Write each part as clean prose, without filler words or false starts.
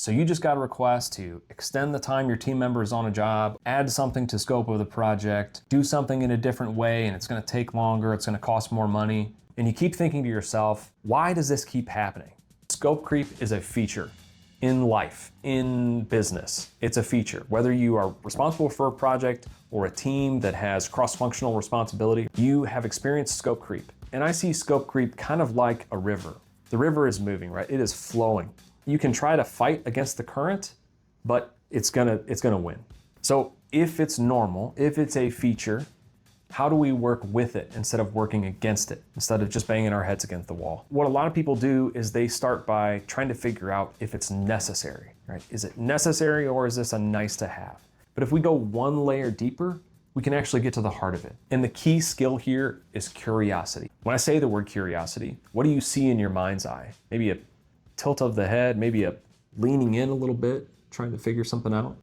So you just got a request to extend the time your team member is on a job, add something to scope of the project, do something in a different way, and it's gonna take longer, it's gonna cost more money. And you keep thinking to yourself, why does this keep happening? Scope creep is a feature in life, in business. It's a feature. Whether you are responsible for a project or a team that has cross-functional responsibility, you have experienced scope creep. And I see scope creep kind of like a river. The river is moving, right? It is flowing. You can try to fight against the current, but it's gonna win. So if it's normal, if it's a feature, how do we work with it instead of working against it, instead of just banging our heads against the wall? What a lot of people do is they start by trying to figure out if it's necessary, right? Is it necessary or is this a nice to have? But if we go one layer deeper, we can actually get to the heart of it. And the key skill here is curiosity. When I say the word curiosity, what do you see in your mind's eye? Maybe a tilt of the head, maybe a leaning in a little bit, trying to figure something out.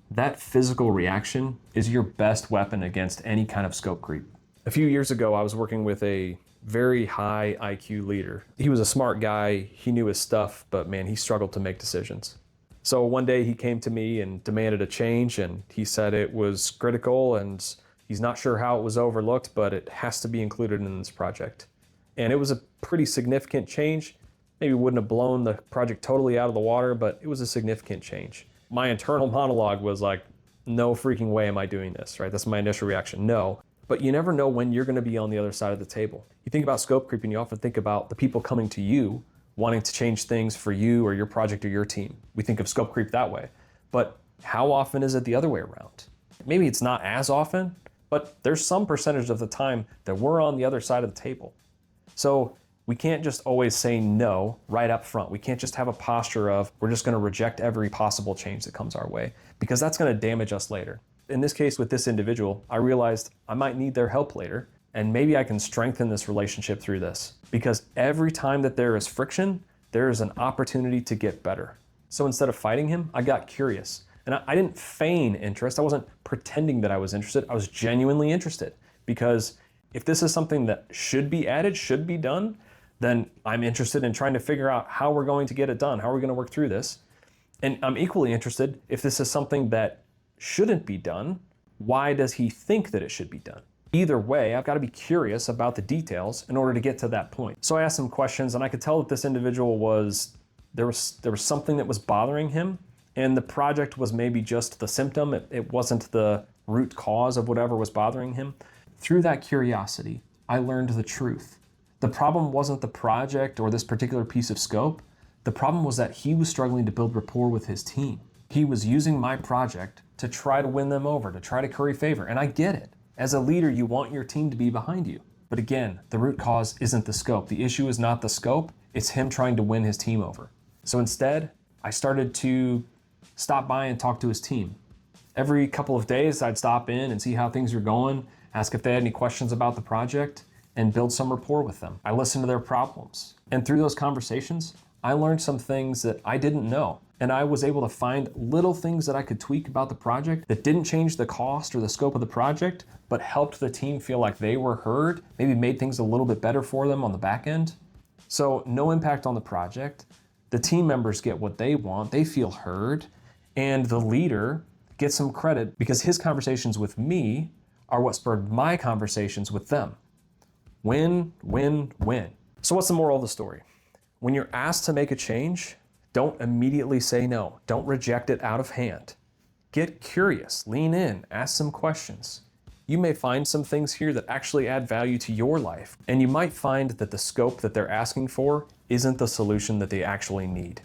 That physical reaction is your best weapon against any kind of scope creep. A few years ago, I was working with a very high IQ leader. He was a smart guy, he knew his stuff, but man, he struggled to make decisions. So one day he came to me and demanded a change, and he said it was critical and he's not sure how it was overlooked, but it has to be included in this project. And it was a pretty significant change. Maybe wouldn't have blown the project totally out of the water, but it was a significant change. My internal monologue was like, no freaking way am I doing this, right? That's my initial reaction, no. But you never know when you're gonna be on the other side of the table. You think about scope creep and you often think about the people coming to you wanting to change things for you or your project or your team. We think of scope creep that way. But how often is it the other way around? Maybe it's not as often, but there's some percentage of the time that we're on the other side of the table. So we can't just always say no right up front. We can't just have a posture of, we're just gonna reject every possible change that comes our way, because that's gonna damage us later. In this case with this individual, I realized I might need their help later, and maybe I can strengthen this relationship through this. Because every time that there is friction, there is an opportunity to get better. So instead of fighting him, I got curious. And I didn't feign interest. I wasn't pretending that I was interested. I was genuinely interested. Because if this is something that should be added, should be done, then I'm interested in trying to figure out how we're going to get it done, how we're going to work through this. And I'm equally interested if this is something that shouldn't be done, why does he think that it should be done? Either way, I've got to be curious about the details in order to get to that point. So I asked some questions and I could tell that this individual there was something that was bothering him, and the project was maybe just the symptom. It wasn't the root cause of whatever was bothering him. Through that curiosity, I learned the truth. The problem wasn't the project or this particular piece of scope. The problem was that he was struggling to build rapport with his team. He was using my project to try to win them over, to try to curry favor, and I get it. As a leader, you want your team to be behind you. But again, the root cause isn't the scope. The issue is not the scope, it's him trying to win his team over. So instead, I started to stop by and talk to his team. Every couple of days, I'd stop in and see how things were going, ask if they had any questions about the project, and build some rapport with them. I listened to their problems. And through those conversations, I learned some things that I didn't know. And I was able to find little things that I could tweak about the project that didn't change the cost or the scope of the project, but helped the team feel like they were heard, maybe made things a little bit better for them on the back end. So no impact on the project. The team members get what they want, they feel heard, and the leader gets some credit because his conversations with me are what spurred my conversations with them. Win, win, win. So what's the moral of the story? When you're asked to make a change, don't immediately say no. Don't reject it out of hand. Get curious, lean in, ask some questions. You may find some things here that actually add value to your life, and you might find that the scope that they're asking for isn't the solution that they actually need.